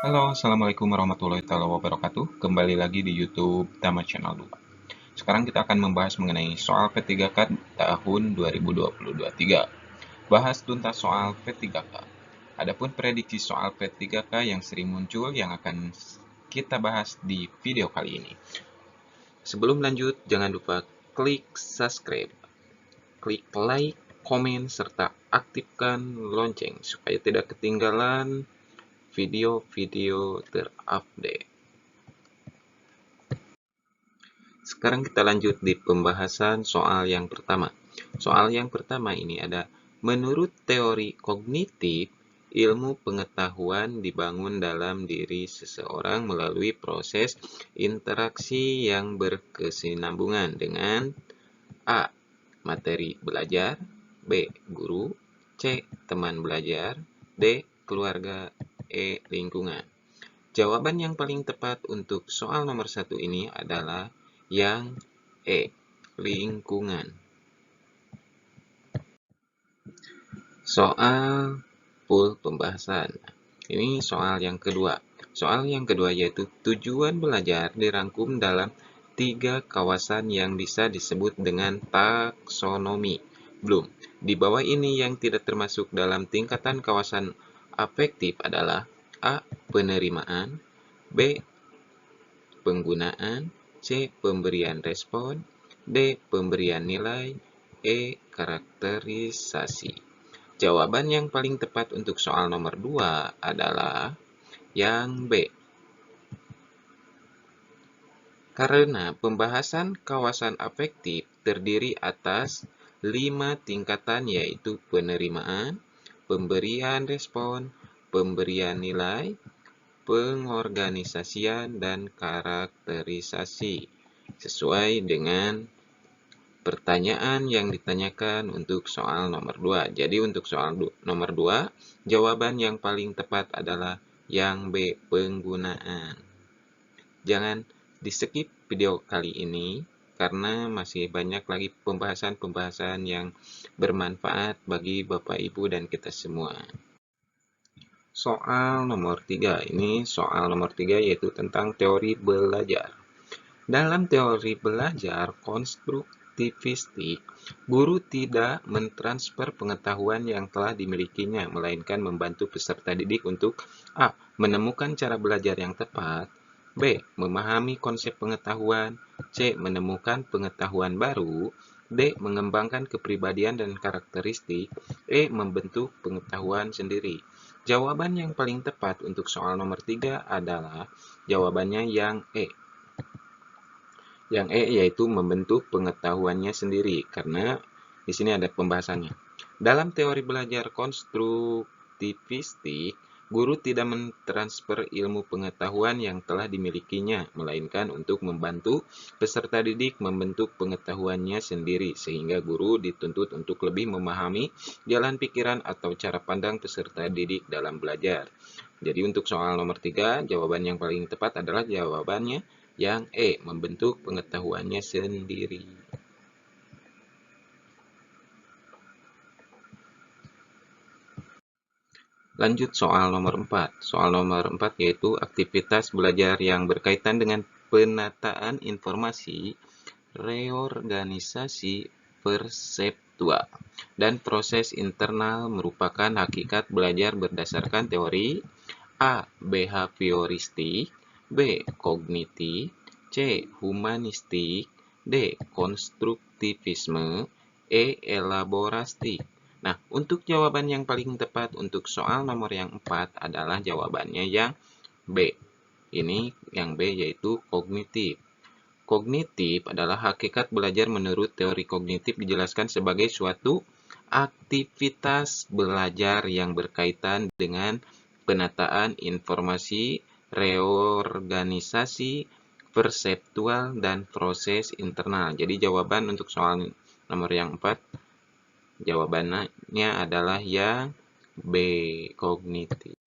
Halo, Assalamualaikum warahmatullahi wabarakatuh. Kembali lagi di YouTube Tama Channel 2. Sekarang kita akan membahas mengenai soal P3K tahun 2023. Bahas tuntas soal P3K. Adapun prediksi soal P3K yang sering muncul yang akan kita bahas di video kali ini. Sebelum lanjut, jangan lupa klik subscribe, klik like, komen, serta aktifkan lonceng supaya tidak ketinggalan video-video terupdate. Sekarang kita lanjut di pembahasan soal yang pertama. Soal yang pertama ini ada, menurut teori kognitif, ilmu pengetahuan dibangun dalam diri seseorang melalui proses interaksi yang berkesinambungan dengan A. Materi belajar, B. Guru, C. Teman belajar, D. Keluarga, E. Lingkungan. Jawaban yang paling tepat untuk soal nomor 1 ini adalah yang E, lingkungan. Soal full pembahasan. Ini soal yang kedua. Soal yang kedua yaitu tujuan belajar dirangkum dalam 3 kawasan yang bisa disebut dengan taksonomi. Belum. Di bawah ini yang tidak termasuk dalam tingkatan kawasan afektif adalah A. Penerimaan, B. Penggunaan, C. Pemberian respon, D. Pemberian nilai, E. Karakterisasi. Jawaban yang paling tepat untuk soal nomor 2 adalah yang B. Karena pembahasan kawasan afektif terdiri atas 5 tingkatan yaitu penerimaan, pemberian respon, pemberian nilai, pengorganisasian, dan karakterisasi. Sesuai dengan pertanyaan yang ditanyakan untuk soal nomor 2. Jadi untuk soal nomor 2, jawaban yang paling tepat adalah yang B, penggunaan. Jangan di-skip video kali ini karena masih banyak lagi pembahasan-pembahasan yang bermanfaat bagi Bapak Ibu dan kita semua. Soal nomor 3, ini soal nomor 3 yaitu tentang teori belajar. Dalam teori belajar konstruktivistik, guru tidak mentransfer pengetahuan yang telah dimilikinya, melainkan membantu peserta didik untuk A. Menemukan cara belajar yang tepat, B. Memahami konsep pengetahuan, C. Menemukan pengetahuan baru, D. Mengembangkan kepribadian dan karakteristik, E. Membentuk pengetahuan sendiri. Jawaban yang paling tepat untuk soal nomor 3 adalah jawabannya yang E. Yang E yaitu membentuk pengetahuannya sendiri, karena di sini ada pembahasannya. Dalam teori belajar konstruktivistik, guru tidak mentransfer ilmu pengetahuan yang telah dimilikinya, melainkan untuk membantu peserta didik membentuk pengetahuannya sendiri, sehingga guru dituntut untuk lebih memahami jalan pikiran atau cara pandang peserta didik dalam belajar. Jadi untuk soal nomor 3, jawaban yang paling tepat adalah jawabannya yang E, membentuk pengetahuannya sendiri. Lanjut soal nomor 4. Soal nomor 4 yaitu aktivitas belajar yang berkaitan dengan penataan informasi, reorganisasi perseptual, dan proses internal merupakan hakikat belajar berdasarkan teori A. Behavioristik, B. Kognitif, C. Humanistik, D. Konstruktivisme, E. Elaborastik. Nah, untuk jawaban yang paling tepat untuk soal nomor yang 4 adalah jawabannya yang B. Ini yang B yaitu kognitif. Kognitif adalah hakikat belajar menurut teori kognitif dijelaskan sebagai suatu aktivitas belajar yang berkaitan dengan penataan informasi, reorganisasi, perseptual, dan proses internal. Jadi jawaban untuk soal nomor yang 4, jawabannya adalah yang B, kognitif.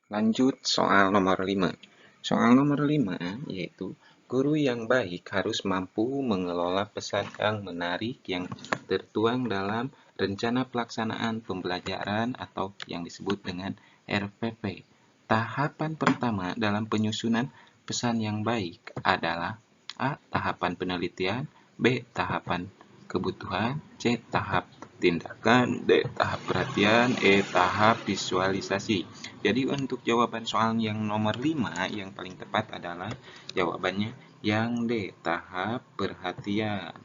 Lanjut soal nomor 5. Soal nomor 5 yaitu guru yang baik harus mampu mengelola pesan yang menarik yang tertuang dalam rencana pelaksanaan pembelajaran atau yang disebut dengan RPP. Tahapan pertama dalam penyusunan pesan yang baik adalah A. Tahapan penelitian, B. Tahapan kebutuhan, C. Tahap tindakan, D. Tahap perhatian, E. Tahap visualisasi. Jadi untuk jawaban soal yang nomor 5 yang paling tepat adalah jawabannya yang D. Tahap perhatian.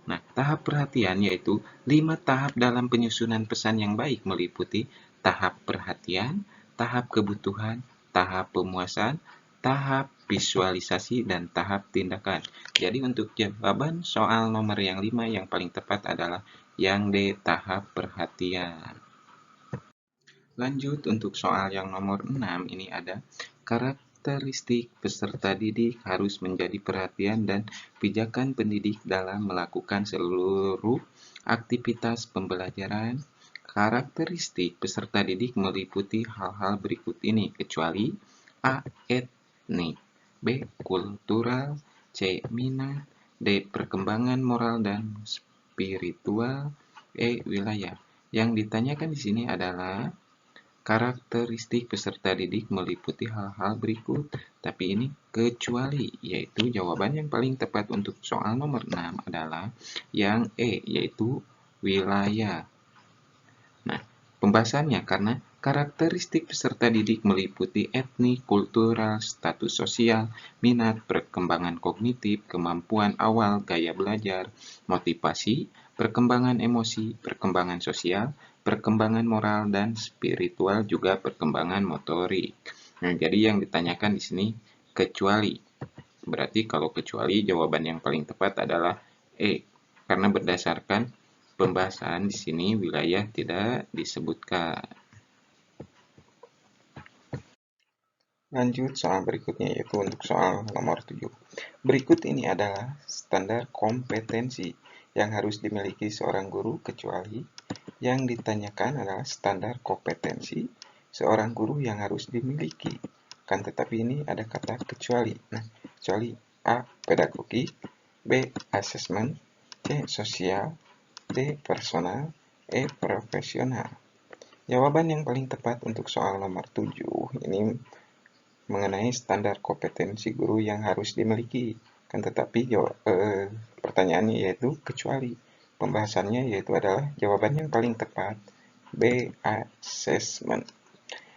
Nah, tahap perhatian yaitu 5 tahap dalam penyusunan pesan yang baik meliputi tahap perhatian, tahap kebutuhan, tahap pemuasan, tahap visualisasi, dan tahap tindakan. Jadi untuk jawaban soal nomor yang 5 yang paling tepat adalah yang D, tahap perhatian. Lanjut untuk soal yang nomor 6 ini ada karakteristik peserta didik harus menjadi perhatian dan pijakan pendidik dalam melakukan seluruh aktivitas pembelajaran. Karakteristik peserta didik meliputi hal-hal berikut ini kecuali A. Etnik, B. Kultural, C. Minat, D. Perkembangan moral dan spiritual, E. Wilayah. Yang ditanyakan di sini adalah karakteristik peserta didik meliputi hal-hal berikut, tapi ini kecuali, yaitu jawaban yang paling tepat untuk soal nomor 6 adalah yang E, yaitu wilayah. Nah, pembahasannya karena karakteristik peserta didik meliputi etnik, kultural, status sosial, minat, perkembangan kognitif, kemampuan awal, gaya belajar, motivasi, perkembangan emosi, perkembangan sosial, perkembangan moral, dan spiritual, juga perkembangan motorik. Nah, jadi yang ditanyakan di sini kecuali. Berarti kalau kecuali jawaban yang paling tepat adalah E, karena berdasarkan pembahasan di sini wilayah tidak disebutkan. Lanjut soal berikutnya yaitu untuk soal nomor 7. Berikut ini adalah standar kompetensi yang harus dimiliki seorang guru kecuali yang ditanyakan adalah standar kompetensi seorang guru yang harus dimiliki. Kan tetapi ini ada kata kecuali. Nah, kecuali A. Pedagogik, B. Asesmen, C. Sosial, D. Personal, E. Profesional. Jawaban yang paling tepat untuk soal nomor 7 ini mengenai standar kompetensi guru yang harus dimiliki. Kan tetapi pertanyaannya yaitu kecuali. Pembahasannya yaitu adalah jawaban yang paling tepat B. Assessment.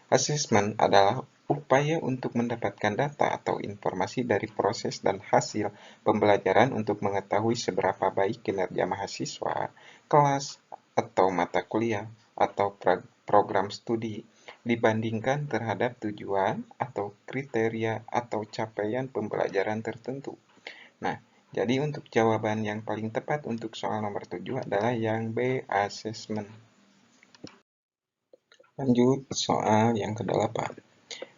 Assessment adalah upaya untuk mendapatkan data atau informasi dari proses dan hasil pembelajaran untuk mengetahui seberapa baik kinerja mahasiswa, kelas, atau mata kuliah, atau program studi dibandingkan terhadap tujuan atau kriteria atau capaian pembelajaran tertentu. Nah, jadi untuk jawaban yang paling tepat untuk soal nomor 7 adalah yang B, assessment. Lanjut soal yang ke-8.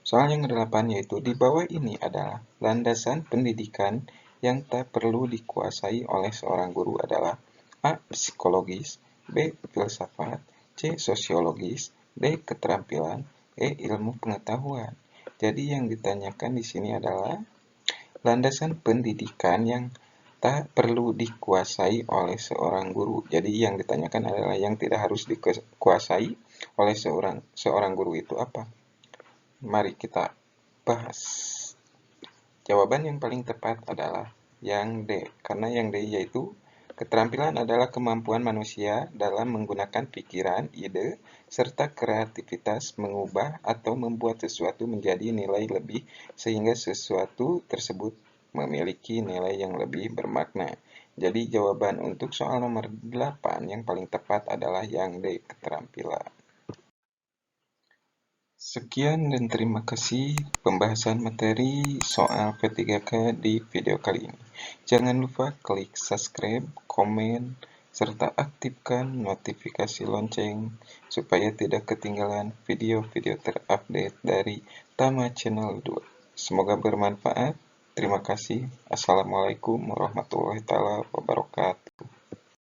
Soal yang ke-8 yaitu di bawah ini adalah landasan pendidikan yang tak perlu dikuasai oleh seorang guru adalah A. Psikologis, B. Filsafat, C. Sosiologis, D. Keterampilan, E. Ilmu pengetahuan. Jadi yang ditanyakan di sini adalah landasan pendidikan yang tak perlu dikuasai oleh seorang guru. Jadi yang ditanyakan adalah yang tidak harus dikuasai oleh seorang guru itu apa? Mari kita bahas. Jawaban yang paling tepat adalah yang D, karena yang D yaitu keterampilan adalah kemampuan manusia dalam menggunakan pikiran, ide, serta kreativitas mengubah atau membuat sesuatu menjadi nilai lebih sehingga sesuatu tersebut memiliki nilai yang lebih bermakna. Jadi jawaban untuk soal nomor 8 yang paling tepat adalah yang D, keterampilan. Sekian dan terima kasih pembahasan materi soal P3K di video kali ini. Jangan lupa klik subscribe, komen, serta aktifkan notifikasi lonceng supaya tidak ketinggalan video-video terupdate dari Tama Channel 2. Semoga bermanfaat. Terima kasih. Assalamualaikum warahmatullahi wabarakatuh.